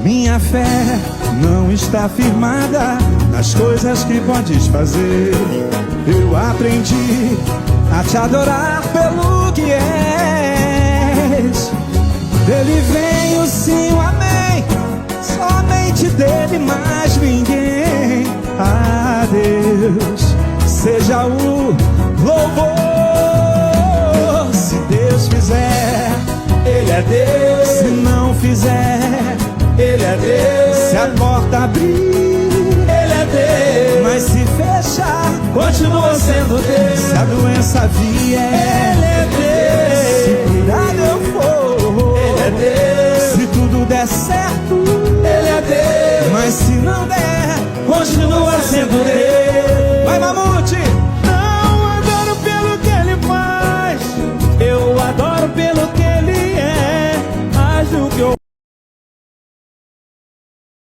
Minha fé não está firmada nas coisas que podes fazer. Eu aprendi a te adorar pelo que és. Dele vem o sim, o amém, somente dele, mais ninguém. A Deus seja o louvor. Se Deus fizer, Ele é Deus. Se não fizer, Ele é Deus. Se a porta abrir, Ele é Deus. Mas se fechar, continua sendo Deus. Se a doença vier, Ele é Deus.